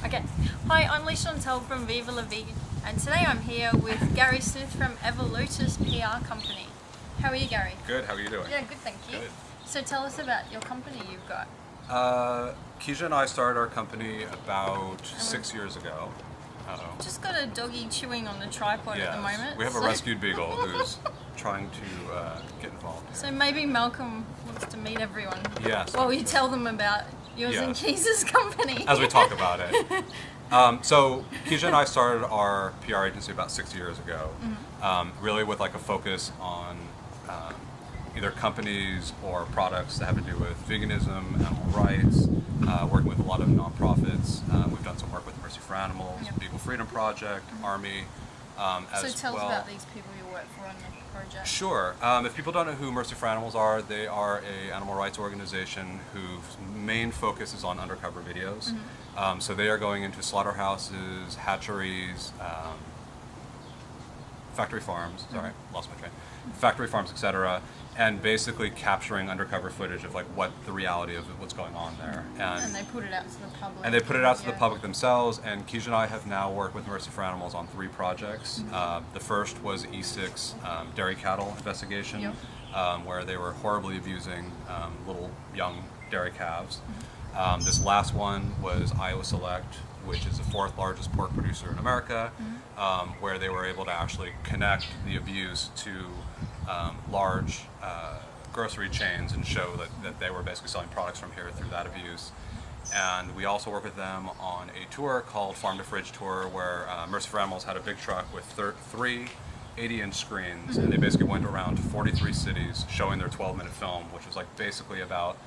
Okay. Hi, I'm Leigh-Chantelle from Viva Vegan, and today I'm here with Gary Smith from Evolutis PR company. How are you, Gary? Good. How are you doing? Yeah, good, thank you. Good. So tell us about your company you've got. Keisha and I started our company about 6 years ago. Just got a doggy chewing on the tripod at the moment. We have a rescued beagle who's trying to get involved here. So maybe Malcolm wants to meet everyone. Yes. While you tell them about yours and Keisha's company. As we talk about it. So Keisha and I started our PR agency about 6 years ago, really with like a focus on either companies or products that have to do with veganism, animal rights, working with a lot of nonprofits. We've done some work with Mercy for Animals, Beagle Freedom Project, Army, as So tell well. us about these people you work for on the project. Sure. If people don't know who Mercy for Animals are, they are an animal rights organization whose main focus is on undercover videos. So they are going into slaughterhouses, hatcheries, factory farms, sorry, lost my train, factory farms, etc., and basically capturing undercover footage of like what the reality of what's going on there. And they put it out to the public. And they put it out to the public themselves, and Keisha and I have now worked with Mercy for Animals on 3 projects. The first was E6 dairy cattle investigation, where they were horribly abusing little young dairy calves. This last one was Iowa Select, which is the 4th largest pork producer in America, where they were able to actually connect the abuse to large grocery chains and show that they were basically selling products from here through that abuse. And we also work with them on a tour called Farm to Fridge Tour, where Mercy for Animals had a big truck with 3 80-inch screens, and they basically went around to 43 cities showing their 12-minute film, which was like basically about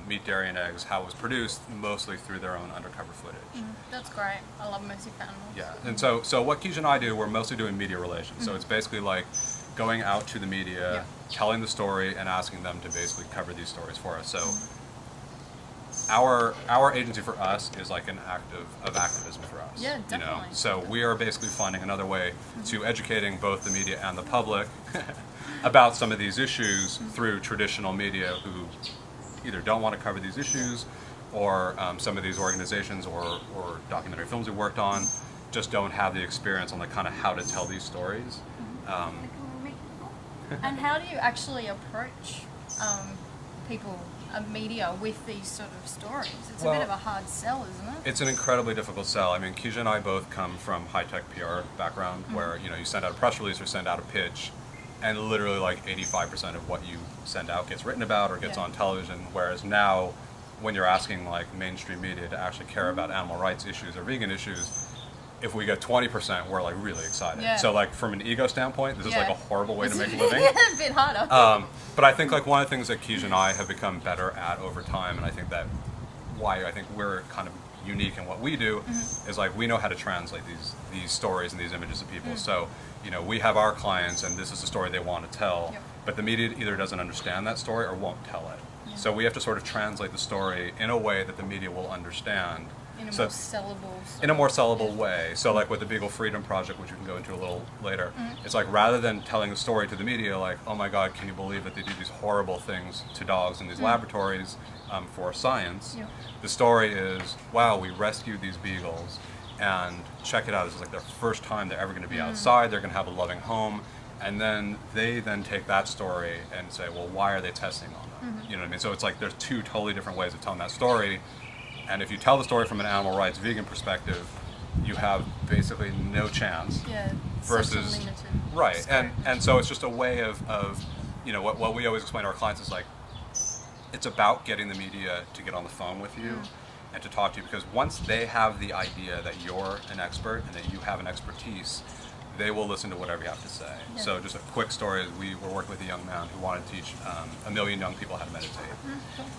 meat, dairy, and eggs, how it was produced, mostly through their own undercover footage. That's great. I love Mercy for Animals. Yeah, and so what Keisha and I do, we're mostly doing media relations. So it's basically like going out to the media, telling the story, and asking them to basically cover these stories for us. So our agency for us is like an act of activism for us. Yeah, definitely. You know? So we are basically finding another way to educating both the media and the public about some of these issues through traditional media who either don't want to cover these issues, or some of these organizations or documentary films we worked on just don't have the experience on the kind of how to tell these stories. And how do you actually approach people, media, with these sort of stories? It's a bit of a hard sell, isn't it? It's an incredibly difficult sell. I mean, Keisha and I both come from high-tech PR background, where you send out a press release or send out a pitch, and literally like 85% of what you send out gets written about or gets on television, whereas now when you're asking like mainstream media to actually care about animal rights issues or vegan issues, if we get 20%, we're like really excited. So like from an ego standpoint, this is like a horrible way to make a living. A bit harder. But I think like one of the things that Keisha and I have become better at over time, and I think that why I think we're kind of unique in what we do, is like we know how to translate these stories and these images to people. So we have our clients, and this is the story they want to tell, but the media either doesn't understand that story or won't tell it. So we have to sort of translate the story in a way that the media will understand. In a more sellable way. So like with the Beagle Freedom Project, which we can go into a little later, it's like rather than telling the story to the media like, oh my God, can you believe that they do these horrible things to dogs in these laboratories for science, the story is, wow, we rescued these beagles, and check it out, this is like their first time they're ever going to be outside, they're going to have a loving home, and then they take that story and say, well, why are they testing on them? You know what I mean? So it's like there's 2 totally different ways of telling that story. And if you tell the story from an animal rights vegan perspective, you have basically no chance. Versus such a limited right, and so it's just a way of what we always explain to our clients is like, it's about getting the media to get on the phone with you and to talk to you, because once they have the idea that you're an expert and that you have an expertise, they will listen to whatever you have to say. So just a quick story is we were working with a young man who wanted to teach 1 million young people how to meditate.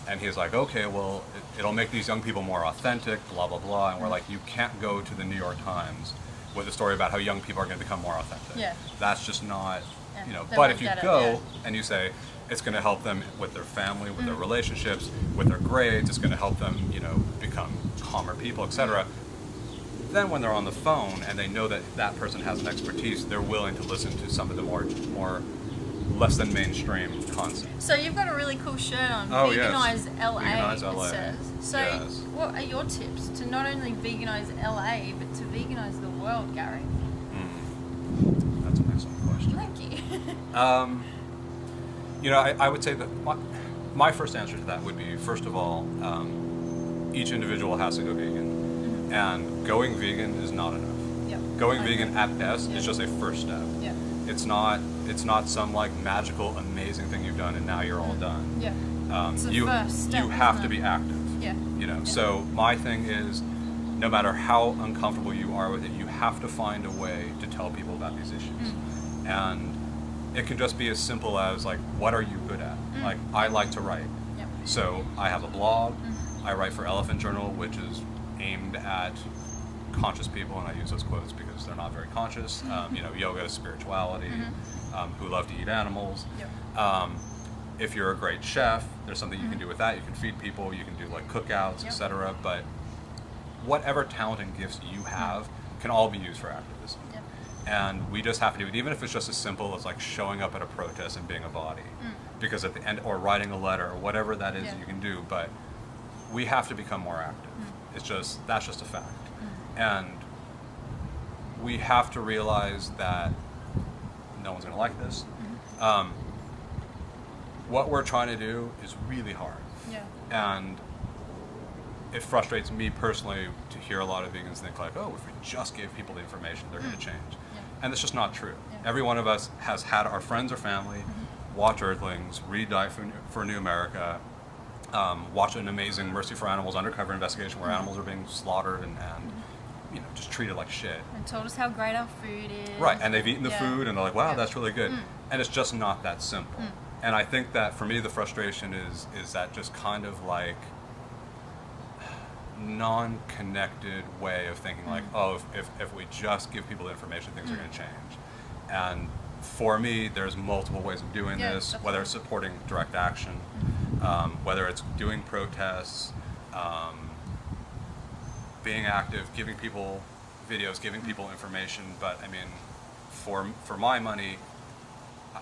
And he was like, okay, well, it'll make these young people more authentic, blah, blah, blah. And we're like, you can't go to the New York Times with a story about how young people are going to become more authentic. That's just not, but if you go and you say, it's going to help them with their family, with their relationships, with their grades, it's going to help them, become calmer people, etc. Then when they're on the phone and they know that that person has an expertise, they're willing to listen to some of the more less than mainstream concept. So you've got a really cool shirt on, Oh, yes. Veganise LA, Veganise LA. it says. So Yes. what are your tips to not only veganise LA, but to veganise the world, Gary? That's an excellent question. Thank you. I would say that my first answer to that would be, first of all, each individual has to go vegan. And going vegan is not enough. Yep. Going vegan at best is just a first step. Yeah. It's not some like magical, amazing thing you've done and now you're all done. Yeah. It's the you first step, you have isn't to it? be active. Yeah. So my thing is, no matter how uncomfortable you are with it, you have to find a way to tell people about these issues. And it can just be as simple as like, what are you good at? Like, I like to write. Yep. So I have a blog. I write for Elephant Journal, which is aimed at conscious people, and I use those quotes because they're not very conscious. Yoga, spirituality, who love to eat animals. Yep. If you're a great chef, there's something you can do with that. You can feed people, you can do like cookouts, Yep. etc. But whatever talent and gifts you have can all be used for activism. Yep. And we just have to do it, even if it's just as simple as like showing up at a protest and being a body. Because at the end, or writing a letter, or whatever that is Yeah. you can do, but we have to become more active. That's just a fact. And we have to realize that no one's gonna like this. What we're trying to do is really hard. Yeah. And it frustrates me personally to hear a lot of vegans think like, oh, if we just give people the information, they're going to change. Yeah. And it's just not true. Yeah. Every one of us has had our friends or family watch Earthlings, read Diet for New America, watch an amazing Mercy for Animals undercover investigation where animals are being slaughtered and just treated like shit. And told us how great our food is. Right, and they've eaten the Yeah. food and they're like, wow, Yeah. that's really good. And it's just not that simple. And I think that for me the frustration is that just kind of like non-connected way of thinking like, oh, if we just give people the information, things are going to change. And for me, there's multiple ways of doing Yeah, this, definitely. whether it's supporting direct action, whether it's doing protests, being active, giving people videos, giving people information. But I mean, for my money,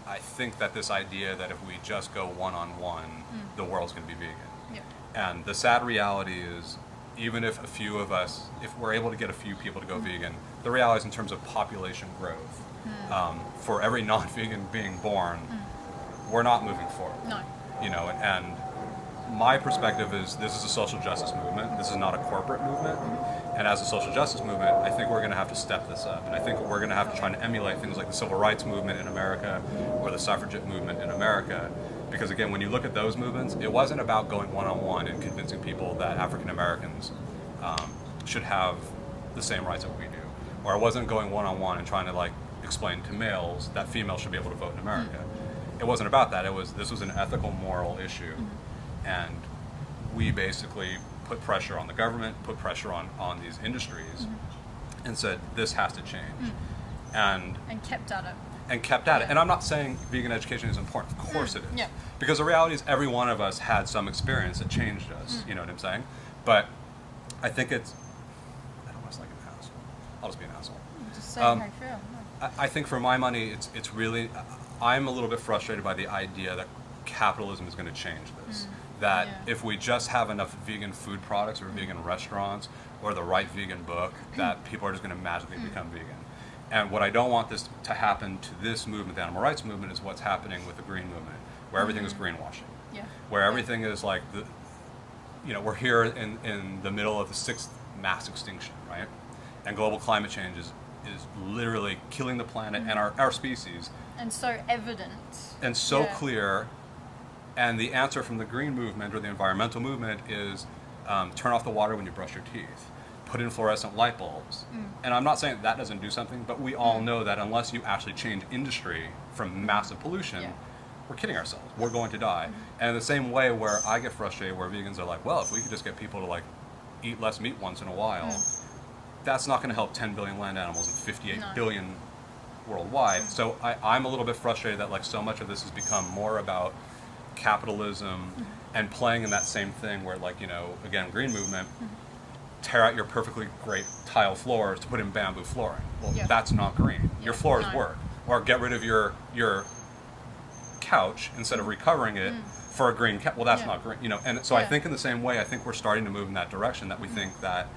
I think that this idea that if we just go one-on-one, the world's going to be vegan. Yeah. And the sad reality is, even if a few of us, if we're able to get a few people to go vegan, the reality is in terms of population growth, for every non-vegan being born, we're not moving forward. No. And my perspective is this is a social justice movement. This is not a corporate movement. And as a social justice movement, I think we're going to have to step this up. And I think we're going to have to try to emulate things like the civil rights movement in America or the suffragette movement in America. Because again, when you look at those movements, it wasn't about going one-on-one and convincing people that African Americans should have the same rights that we do. Or it wasn't going one-on-one and trying to like explain to males that females should be able to vote in America. It wasn't about that. This was an ethical, moral issue. And we basically put pressure on the government, put pressure on these industries, and said, this has to change. And kept at it. it. And I'm not saying vegan education is important. Of course it is. Yeah. Because the reality is every one of us had some experience that changed us. You know what I'm saying? But I think I don't want to sound like an asshole. I'll just be an asshole. Just say how you feel. I think for my money, it's really, I'm a little bit frustrated by the idea that capitalism is going to change this. That if we just have enough vegan food products or vegan restaurants or the right vegan book, that people are just going to magically become vegan. And what I don't want this to happen to this movement, the animal rights movement, is what's happening with the green movement, where everything is greenwashing. Yeah. Where everything is like, we're here in the middle of the 6th mass extinction, right? And global climate change is literally killing the planet and our species. And so evident. And so clear. And the answer from the green movement or the environmental movement is turn off the water when you brush your teeth. Put in fluorescent light bulbs. And I'm not saying that doesn't do something, but we all know that unless you actually change industry from massive pollution, we're kidding ourselves. We're going to die. And in the same way where I get frustrated where vegans are like, well, if we could just get people to like eat less meat once in a while, that's not going to help 10 billion land animals and 58 billion worldwide. So I'm a little bit frustrated that like so much of this has become more about capitalism and playing in that same thing where like, again, green movement, tear out your perfectly great tile floors to put in bamboo flooring. Well, that's not green. Your floors work. Or get rid of your couch instead of recovering it for a green couch. Well, that's not green, you know. And so I think in the same way, I think we're starting to move in that direction, that we think that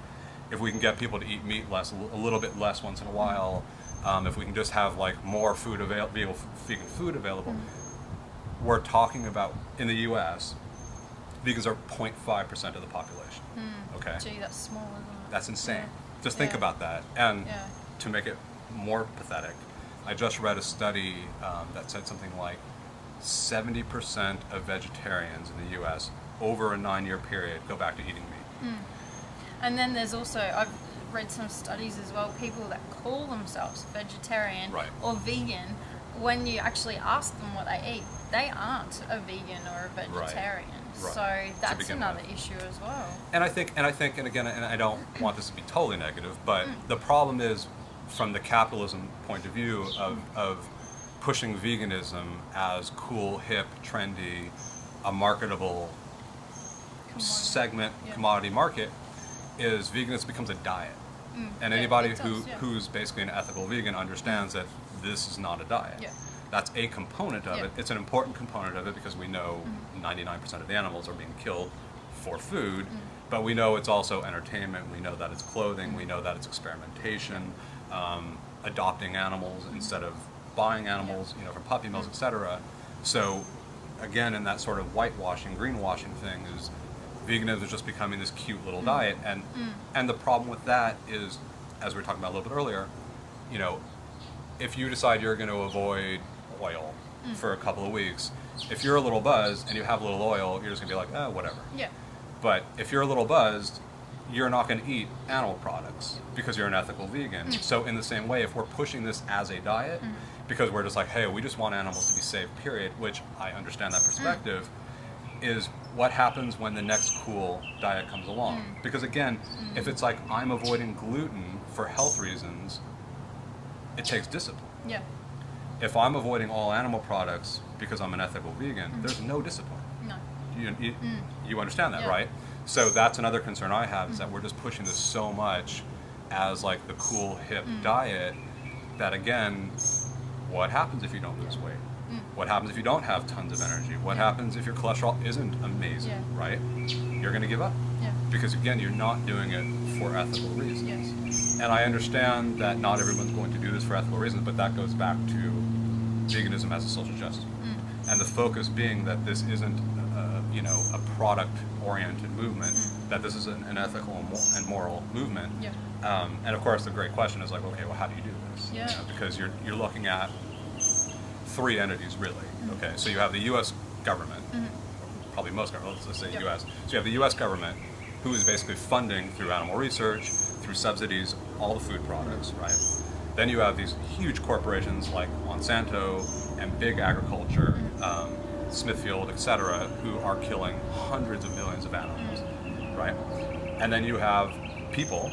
if we can get people to eat meat less, a little bit less once in a while, if we can just have like more food vegan food available, we're talking about, in the U.S., vegans are 0.5% of the population. Okay. Gee, that's small, isn't it? That's insane. Just think about that. And to make it more pathetic, I just read a study that said something like 70% of vegetarians in the U.S. over a 9-year period go back to eating meat. And then there's also, I've read some studies as well, people that call themselves vegetarian or vegan, when you actually ask them what they eat, they aren't a vegan or a vegetarian. So that's another issue as well. And I think, and again, and I don't want this to be totally negative, but the problem is, from the capitalism point of view of pushing veganism as cool, hip, trendy, a marketable segment, commodity market, is veganism becomes a diet. And anybody who's basically an ethical vegan understands that this is not a diet. That's a component of it. It's an important component of it, because we know 99% of the animals are being killed for food, but we know it's also entertainment, we know that it's clothing, we know that it's experimentation, adopting animals instead of buying animals, you know, from puppy mills, etc. So again, in that sort of whitewashing, greenwashing thing, is veganism is just becoming this cute little diet, and the problem with that is, as we were talking about a little bit earlier, you know, if you decide you're going to avoid oil for a couple of weeks, if you're a little buzzed and you have a little oil, you're just going to be like, oh, whatever. But if you're a little buzzed, you're not going to eat animal products because you're an ethical vegan. So in the same way, if we're pushing this as a diet, because we're just like, hey, we just want animals to be safe, period, which I understand that perspective, is what happens when the next cool diet comes along. Because again, if it's like, I'm avoiding gluten for health reasons, it takes discipline. If I'm avoiding all animal products because I'm an ethical vegan, there's no discipline. You understand that, right? So that's another concern I have, is that we're just pushing this so much as like the cool, hip diet, that again, what happens if you don't lose weight? What happens if you don't have tons of energy? What happens if your cholesterol isn't amazing, right? You're going to give up. Because again, you're not doing it for ethical reasons. And I understand that not everyone's going to do this for ethical reasons, but that goes back to veganism as a social justice movement. And the focus being that this isn't you know, a product-oriented movement, that this is an ethical and moral movement. And of course, the great question is like, okay, well, how do you do this? You know, because you're looking at 3 entities, really. Okay, so you have the U.S. government, probably most governments, let's say U.S. So you have the U.S. government, who is basically funding, through animal research, through subsidies, all the food products, right? Then you have these huge corporations like Monsanto and big agriculture, Smithfield, etc., who are killing hundreds of millions of animals, right? And then you have people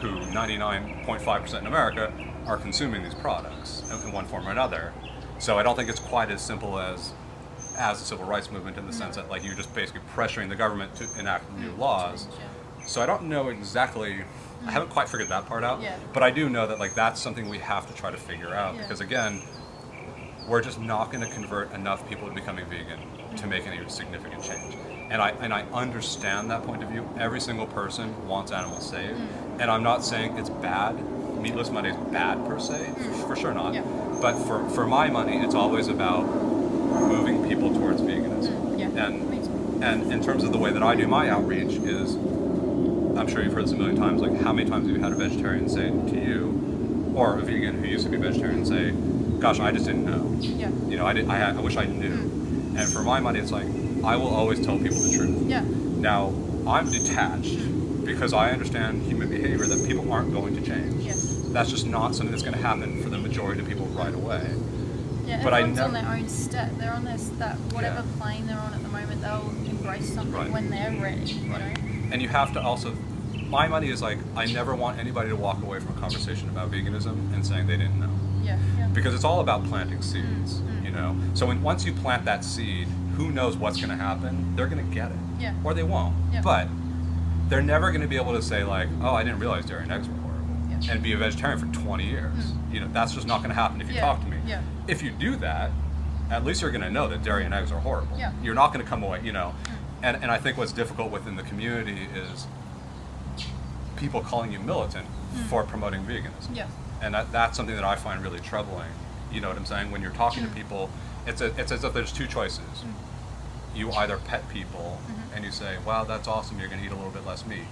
who 99.5% in America are consuming these products in one form or another. So I don't think it's quite as simple as the civil rights movement, in the sense that like you're just basically pressuring the government to enact new laws. So I don't know exactly, I haven't quite figured that part out, but I do know that like that's something we have to try to figure out, because again, we're just not going to convert enough people to becoming vegan to make any significant change. And I understand that point of view. Every single person wants animals saved, and I'm not saying it's bad. Meatless Monday is bad per se, for sure not. But for my money, it's always about moving people towards veganism. And in terms of the way that I do my outreach is, I'm sure you've heard this a million times, like how many times have you had a vegetarian say to you, or a vegan who used to be a vegetarian say, gosh, I just didn't know. You know, I wish I knew. And for my money, it's like, I will always tell people the truth. Now, I'm detached because I understand human behavior, that people aren't going to change. That's just not something that's going to happen for the majority of people right away. But everyone's on their own step. They're on their step. Whatever plane they're on at the moment, they'll embrace something when they're ready. You know? And you have to also, my money is like, I never want anybody to walk away from a conversation about veganism and saying they didn't know. Because it's all about planting seeds, you know? So once you plant that seed, who knows what's going to happen? They're going to get it. Or they won't. But they're never going to be able to say like, oh, I didn't realize dairy and eggs were horrible, and be a vegetarian for 20 years. You know, that's just not going to happen if you talk to me. If you do that, at least you're going to know that dairy and eggs are horrible. Yeah. You're not going to come away, and I think what's difficult within the community is people calling you militant for promoting veganism. Yeah. And that's something that I find really troubling. You know what I'm saying? When you're talking to people, it's as if there's two choices. You either pet people and you say, wow, that's awesome, you're going to eat a little bit less meat.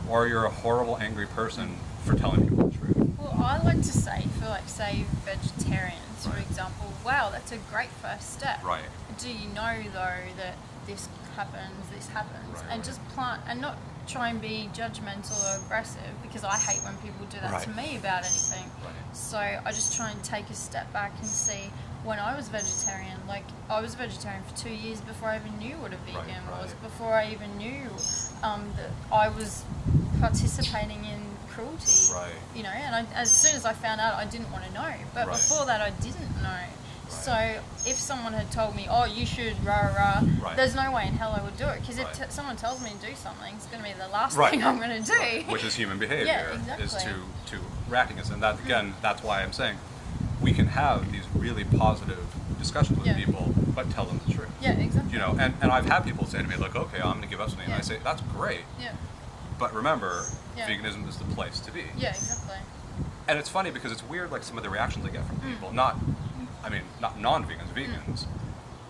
Or you're a horrible, angry person for telling people the truth. Well, I like to say, for like, say, vegetarians, for example, wow, that's a great first step. Right. Do you know, though, that this happens, Right, and just plant, and not try and be judgmental or aggressive, because I hate when people do that to me about anything. Right. So I just try and take a step back and see, when I was vegetarian, like, I was vegetarian for 2 years before I even knew what a vegan was, before I even knew that I was participating in cruelty. Right. You know, and as soon as I found out, I didn't want to know. But before that, I didn't know. So if someone had told me, oh, you should there's no way in hell I would do it. Because if someone tells me to do something, it's going to be the last thing I'm going to do. Which is human behavior. Yeah, exactly. Is to react against it. And that, again, that's why I'm saying we can have these really positive discussions with people, but tell them the truth. Yeah, exactly. You know, and I've had people say to me, look, okay, I'm going to give up something. And I say, that's great. Yeah. But remember, veganism is the place to be. Yeah, exactly. And it's funny because it's weird, like some of the reactions I get from people, not non-vegans, vegans,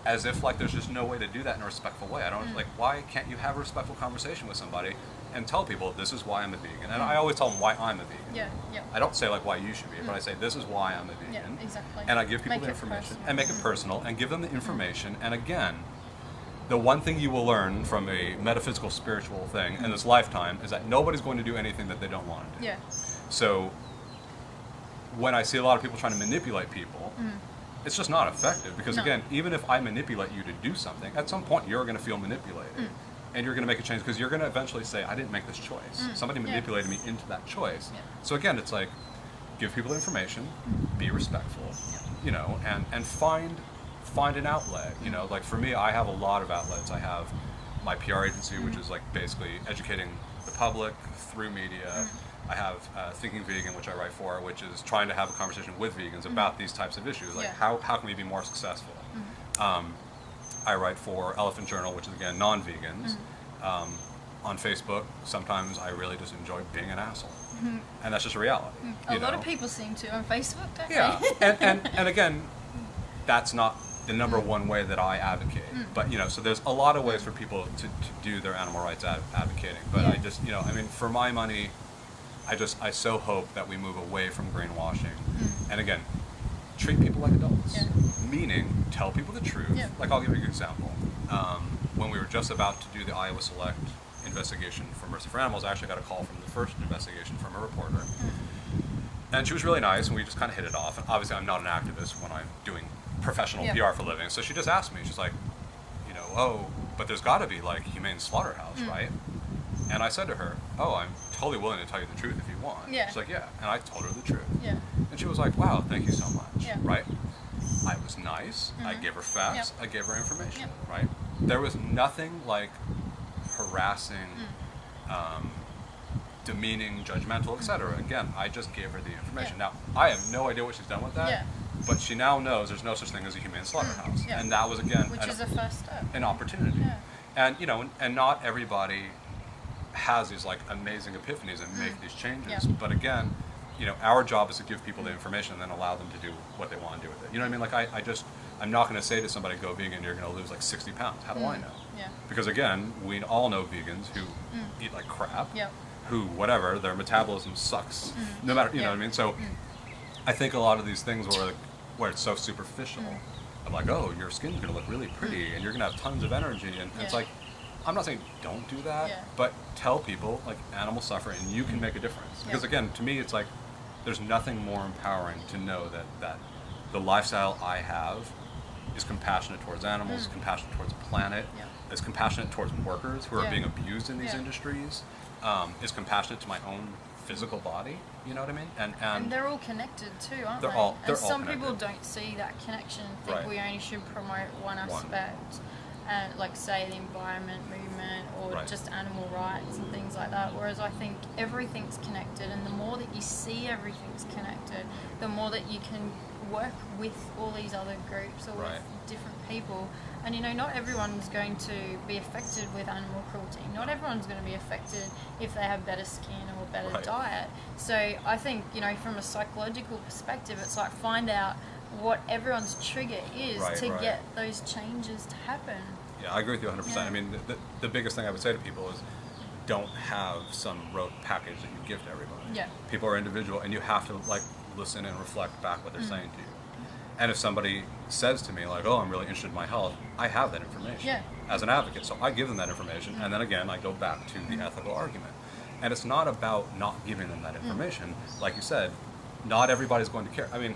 as if like there's just no way to do that in a respectful way. I don't like, why can't you have a respectful conversation with somebody and tell people this is why I'm a vegan? And I always tell them why I'm a vegan. Yeah, yeah. I don't say like why you should be, but I say this is why I'm a vegan. Yeah, exactly. And I give people the information and make it personal and give them the information. And again, the one thing you will learn from a metaphysical, spiritual thing in this lifetime is that nobody's going to do anything that they don't want to do. Yeah. So when I see a lot of people trying to manipulate people, it's just not effective because, again, even if I manipulate you to do something, at some point you're going to feel manipulated and you're going to make a change because you're going to eventually say, I didn't make this choice. Somebody manipulated me into that choice. Yeah. So again, it's like, give people information, be respectful, you know, and find an outlet. You know, like for me, I have a lot of outlets. I have my PR agency, which is like basically educating the public through media. I have Thinking Vegan, which I write for, which is trying to have a conversation with vegans about these types of issues, like how can we be more successful. I write for Elephant Journal, which is, again, non-vegans. On Facebook, sometimes I really just enjoy being an asshole. And that's just a reality. A lot of people seem to on Facebook, don't they? And again, that's not the number one way that I advocate. But, you know, so there's a lot of ways for people to do their animal rights advocating. But I just, you know, I mean, for my money, I so hope that we move away from greenwashing. And again, treat people like adults. Meaning, tell people the truth. Like, I'll give you an example. When we were just about to do the Iowa Select investigation for Mercy for Animals, I actually got a call from the first investigation from a reporter. And she was really nice, and we just kind of hit it off. And obviously, I'm not an activist when I'm doing professional PR for a living. So she just asked me, she's like, you know, oh, but there's got to be, like, humane slaughterhouse, right? And I said to her, oh, I'm totally willing to tell you the truth if you want. She's like, yeah. And I told her the truth. And she was like, wow, thank you so much, right? I was nice. I gave her facts. I gave her information, right? There was nothing like harassing, demeaning, judgmental, etc. Again, I just gave her the information. Now, I have no idea what she's done with that, but she now knows there's no such thing as a humane slaughterhouse. And that was, again, which is a first step. An opportunity. And, you know, and not everybody has these like amazing epiphanies and make these changes. But again, you know, our job is to give people the information and then allow them to do what they want to do with it. You know what I mean? Like I'm not going to say to somebody, go vegan, you're going to lose like 60 pounds. How do I know? Because again, we all know vegans who eat like crap, who whatever, their metabolism sucks, no matter, you know what I mean? So I think a lot of these things where it's so superficial, of like, oh, your skin's going to look really pretty and you're going to have tons of energy. And it's like, I'm not saying don't do that, but tell people, like, animals suffer and you can make a difference. Because again, to me, it's like, there's nothing more empowering to know that the lifestyle I have is compassionate towards animals, compassionate towards the planet, is compassionate towards workers who are being abused in these industries, is compassionate to my own physical body, you know what I mean? And they're all connected too, aren't they're they? all some connected. people don't see that connection, think we only should promote one aspect. Like, say, the environment movement or just animal rights and things like that. Whereas I think everything's connected, and the more that you see everything's connected, the more that you can work with all these other groups or with different people. And not everyone's going to be affected with animal cruelty. Not everyone's going to be affected if they have better skin or better diet. So I think, from a psychological perspective, it's like find out what everyone's trigger is to get those changes to happen. Yeah, I agree with you 100%. I mean, the biggest thing I would say to people is don't have some rote package that you give to everybody. Yeah. People are individual, and you have to listen and reflect back what they're saying to you. And if somebody says to me like, "Oh, I'm really interested in my health," I have that information as an advocate. So I give them that information, and then again, I go back to the ethical argument. And it's not about not giving them that information. Like you said, not everybody's going to care. I mean,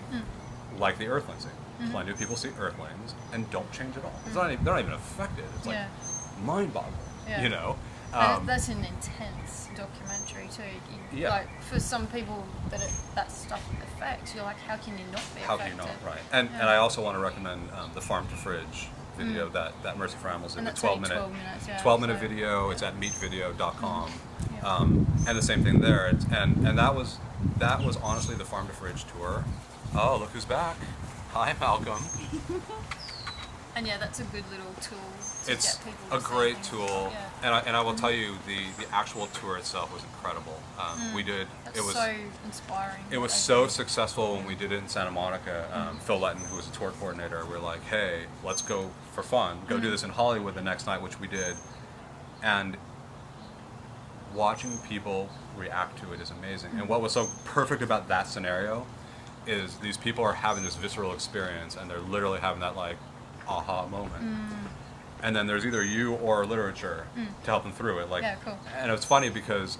like the earthlings thing. Plenty of people see earthlings and don't change at all. It's not even, they're not even affected. It's like mind-boggling, And that's an intense documentary too. Like for some people that stuff affects, you're like, how can you not be affected? How can you not, right. And I also want to recommend the Farm to Fridge video that Mercy for Animals did, the 12-minute video. It's at meatvideo.com. And the same thing there. And that was honestly the Farm to Fridge tour. Oh, look who's back. Hi, Malcolm. And that's a good little tool to it's get people a great tool, and I will tell you the actual tour itself was incredible. We did it was so inspiring. It was so successful when we did it in Santa Monica. Phil Letton, who was a tour coordinator, we were like, hey, let's go for fun, go do this in Hollywood the next night, which we did, and watching people react to it is amazing. And what was so perfect about that scenario is these people are having this visceral experience, and they're literally having that aha moment. And then there's either you or literature to help them through it. Cool. And it was funny because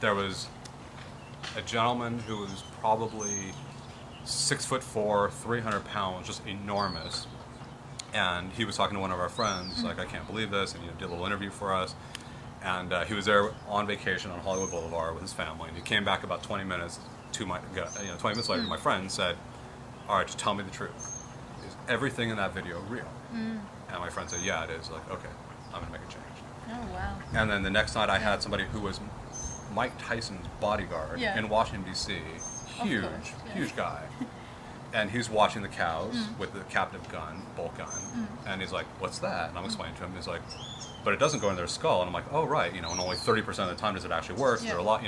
there was a gentleman who was probably 6'4", 300 pounds, just enormous. And he was talking to one of our friends, like, I can't believe this, and did a little interview for us. And he was there on vacation on Hollywood Boulevard with his family, and he came back about 20 minutes to 20 minutes later. My friend said, all right, just tell me the truth. Is everything in that video real? And my friend said, yeah, it is. Like, okay, I'm going to make a change. Oh, wow. And then the next night I had somebody who was Mike Tyson's bodyguard in Washington, D.C. Huge guy. And he's watching the cows with the captive gun, bolt gun. And he's like, what's that? And I'm explaining to him. He's like, but it doesn't go in their skull. And I'm like, oh, right. And only 30% of the time does it actually work. There are a lot,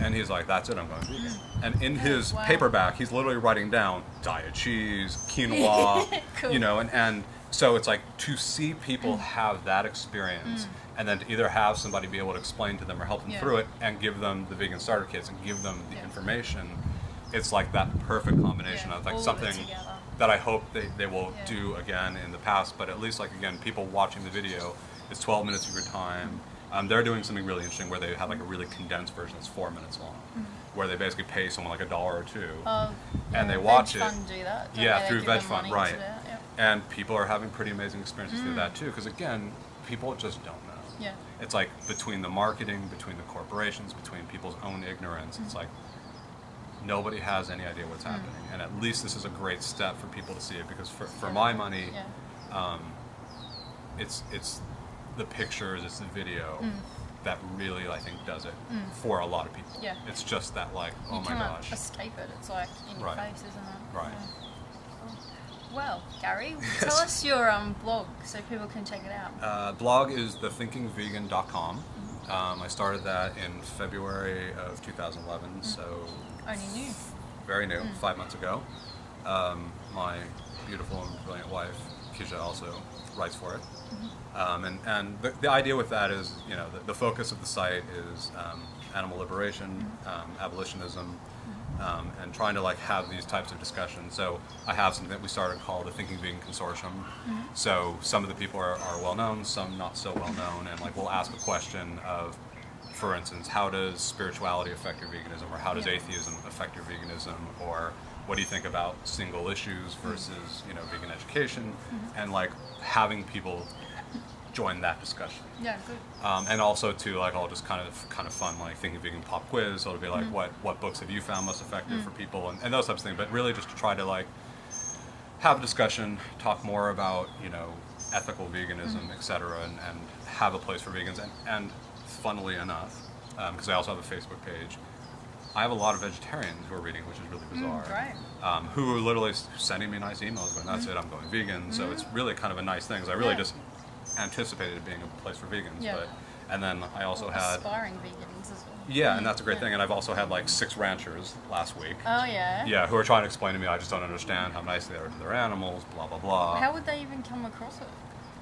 And he's like, that's it, I'm going vegan. And in his paperback, he's literally writing down diet cheese, quinoa, cool. And so it's like to see people have that experience and then to either have somebody be able to explain to them or help them through it and give them the vegan starter kits and give them the information. It's like that perfect combination of something that I hope they will do again in the past, but at least again, people watching the video, it's 12 minutes of your time. They're doing something really interesting where they have a really condensed version that's 4 minutes long, where they basically pay someone $1 or $2, and they watch it. Do that, through Veg Fund, right? And people are having pretty amazing experiences through that too, because again, people just don't know. Yeah. It's like between the marketing, between the corporations, between people's own ignorance, it's like nobody has any idea what's happening. And at least this is a great step for people to see it, because for my money, it's the pictures, it's the video that really, I think, does it for a lot of people. Yeah. It's just that, oh my gosh. You can't escape it. It's in your face, isn't it? Right. Yeah. Well, Gary, tell us your blog so people can check it out. Blog is thethinkingvegan.com. I started that in February of 2011, so... Only new. Very new, 5 months ago. My beautiful and brilliant wife, Keisha, also writes for it. And the idea with that is, the focus of the site is animal liberation, abolitionism, and trying to have these types of discussions. So I have something that we started called the Thinking Vegan Consortium. So some of the people are well known, some not so well known, and we'll ask a question of, for instance, how does spirituality affect your veganism, or how does atheism affect your veganism, or what do you think about single issues versus vegan education, and having people join that discussion. Yeah, good. And also too, all just kind of fun, Thinking Vegan pop quiz. So it'll be what books have you found most effective for people, and those types of things. But really just to try to have a discussion, talk more about ethical veganism, etc., and have a place for vegans. And funnily enough, because I also have a Facebook page, I have a lot of vegetarians who are reading, which is really bizarre. Right. Who are literally sending me nice emails going, that's it, I'm going vegan. So it's really kind of a nice thing, because I really just anticipated it being a place for vegans. Yeah. And then I also had... aspiring vegans as well. Yeah, and that's a great thing. And I've also had like 6 ranchers last week. Oh, yeah? Yeah, who are trying to explain to me, I just don't understand how nice they are to their animals, blah, blah, blah. How would they even come across it?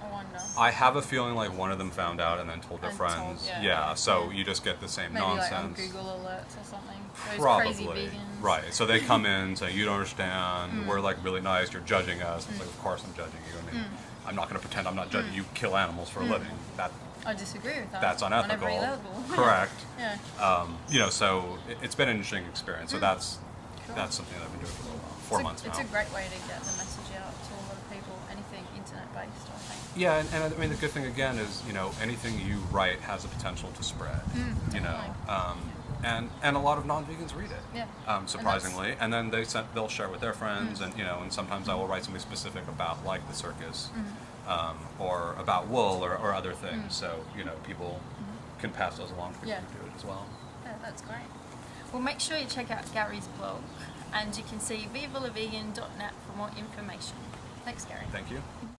I wonder. I have a feeling like one of them found out and then told their friends. So you just get the same Maybe nonsense. like on Google Alerts or something. Those Probably. crazy vegans. Right. So they come in saying, you don't understand, we're like really nice, you're judging us. It's like, of course I'm judging you. I mean, I'm not going to pretend I'm not judging you. Kill animals for a living. I disagree with that. That's unethical. On every level. Correct. Yeah. So it's been an interesting experience. So that's something that I've been doing for a little while. 4 months now. It's a great way to get the message out to a lot of people, anything internet-based, I think. Yeah, and I mean, the good thing, again, is, anything you write has the potential to spread, and a lot of non-vegans read it, surprisingly, and then they'll share it with their friends, and sometimes I will write something specific about, like, the circus, or about wool, or other things, so, people can pass those along to people who do it as well. Yeah, that's great. Well, make sure you check out Gary's blog, and you can see vivalavegan.net for more information. Thanks, Gary. Thank you.